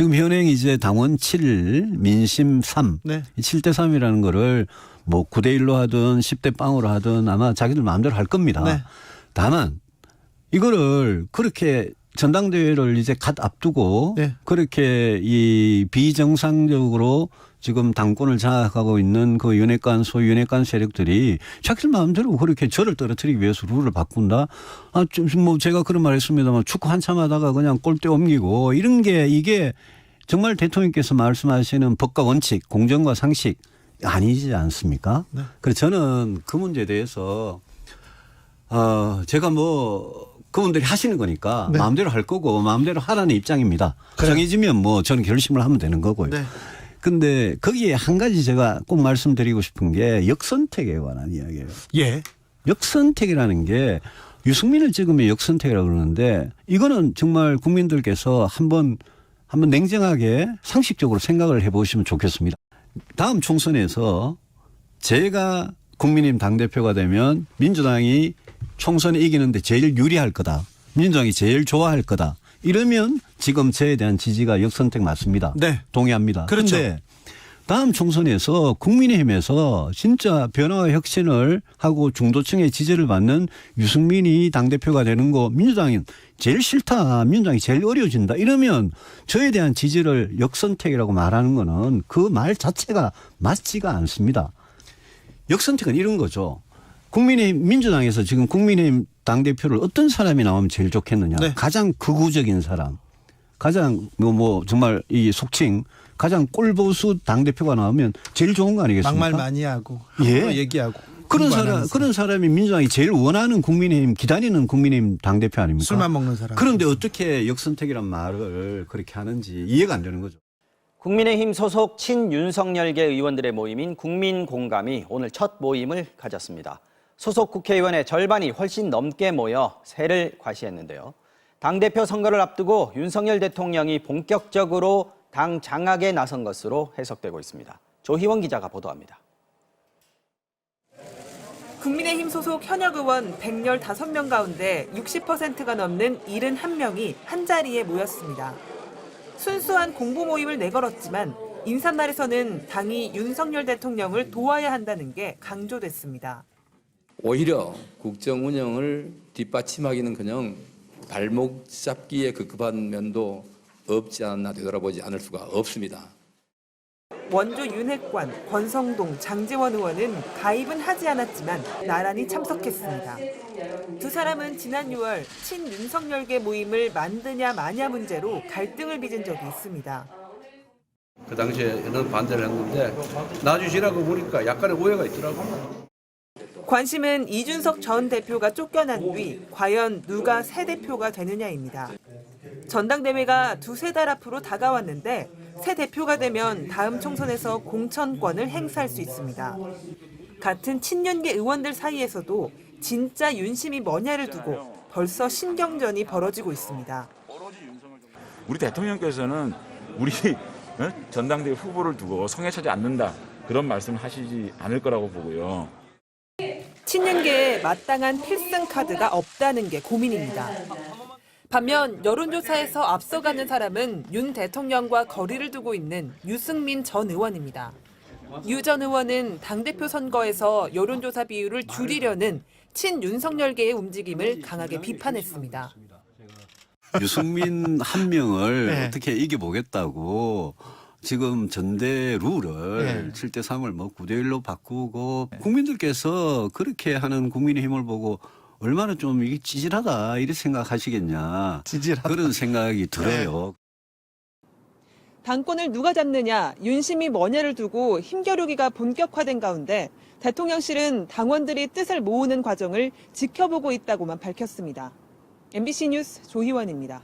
지금 현행 이제 당원 7, 민심 3, 네. 7대 3이라는 거를 뭐 9대 1로 하든 10대 0으로 하든 아마 자기들 마음대로 할 겁니다. 네. 다만 이거를 그렇게 전당대회를 이제 갓 앞두고 네. 그렇게 이 비정상적으로 지금 당권을 장악하고 있는 그 윤핵관 소위 윤핵관 세력들이 자기들 마음대로 그렇게 저를 떨어뜨리기 위해서 룰을 바꾼다. 아, 좀 뭐 제가 그런 말 했습니다만 축구 한참 하다가 그냥 골대 옮기고 이런 게 이게 정말 대통령께서 말씀하시는 법과 원칙, 공정과 상식 아니지 않습니까? 네. 그래서 저는 그 문제에 대해서 제가 뭐 그분들이 하시는 거니까 네. 마음대로 할 거고 마음대로 하라는 입장입니다. 그래요. 정해지면 뭐 저는 결심을 하면 되는 거고요. 네. 근데 거기에 한 가지 제가 꼭 말씀드리고 싶은 게 역선택에 관한 이야기예요. 예. 역선택이라는 게 유승민을 찍으면 역선택이라고 그러는데 이거는 정말 국민들께서 한번 냉정하게 상식적으로 생각을 해보시면 좋겠습니다. 다음 총선에서 제가 국민의힘 당대표가 되면 민주당이 총선에 이기는데 제일 유리할 거다. 민주당이 제일 좋아할 거다. 이러면 지금 저에 대한 지지가 역선택 맞습니다. 네. 동의합니다. 그렇죠. 그런데 다음 총선에서 국민의힘에서 진짜 변화와 혁신을 하고 중도층의 지지를 받는 유승민이 당대표가 되는 거 민주당이 제일 싫다. 민주당이 제일 어려워진다. 이러면 저에 대한 지지를 역선택이라고 말하는 거는 그 말 자체가 맞지가 않습니다. 역선택은 이런 거죠. 국민의힘 민주당에서 지금 국민의힘 당대표를 어떤 사람이 나오면 제일 좋겠느냐. 네. 가장 극우적인 사람. 가장 뭐 정말 이 속칭 가장 꼴보수 당대표가 나오면 제일 좋은 거 아니겠습니까? 막말 많이 하고 예. 함부로 얘기하고 그런 사람이 민주당이 제일 원하는 국민의힘 기다리는 국민의힘 당대표 아닙니까? 술만 먹는 사람. 그런데 어떻게 역선택이란 말을 그렇게 하는지 이해가 안 되는 거죠. 국민의힘 소속 친윤석열계 의원들의 모임인 국민공감이 오늘 첫 모임을 가졌습니다. 소속 국회의원의 절반이 훨씬 넘게 모여 새를 과시했는데요. 당대표 선거를 앞두고 윤석열 대통령이 본격적으로 당 장악에 나선 것으로 해석되고 있습니다. 조희원 기자가 보도합니다. 국민의힘 소속 현역 의원 115명 가운데 60%가 넘는 71명이 한자리에 모였습니다. 순수한 공보 모임을 내걸었지만 인사말에서는 당이 윤석열 대통령을 도와야 한다는 게 강조됐습니다. 오히려 국정 운영을 뒷받침하기는커녕 발목 잡기에 급급한 면도 없지 않나 되돌아보지 않을 수가 없습니다. 원조 윤핵관, 권성동, 장제원 의원은 가입은 하지 않았지만 나란히 참석했습니다. 두 사람은 지난 6월 친윤석열계 모임을 만드냐 마냐 문제로 갈등을 빚은 적이 있습니다. 그 당시에는 반대를 했는데 나중에 지나고 보니까 약간의 오해가 있더라고요. 관심은 이준석 전 대표가 쫓겨난 뒤 과연 누가 새 대표가 되느냐입니다. 전당대회가 두세 달 앞으로 다가왔는데 새 대표가 되면 다음 총선에서 공천권을 행사할 수 있습니다. 같은 친윤계 의원들 사이에서도 진짜 윤심이 뭐냐를 두고 벌써 신경전이 벌어지고 있습니다. 우리 대통령께서는 우리 전당대회 후보를 두고 성에 차지 않는다 그런 말씀을 하시지 않을 거라고 보고요. 친윤계에 마땅한 필승 카드가 없다는 게 고민입니다. 반면 여론조사에서 앞서가는 사람은 윤 대통령과 거리를 두고 있는 유승민 전 의원입니다. 유 전 의원은 당대표 선거에서 여론조사 비율을 줄이려는 친윤석열계의 움직임을 강하게 비판했습니다. 유승민 한 명을 네. 어떻게 이겨보겠다고 지금 전대 룰을 네. 7대 3을 뭐 9대 1로 바꾸고 국민들께서 그렇게 하는 국민의힘을 보고 얼마나 좀 이게 찌질하다 이렇게 생각하시겠냐. 찌질하다. 그런 생각이 들어요. 당권을 누가 잡느냐, 윤심이 뭐냐를 두고 힘겨루기가 본격화된 가운데 대통령실은 당원들이 뜻을 모으는 과정을 지켜보고 있다고만 밝혔습니다. MBC 뉴스 조희원입니다.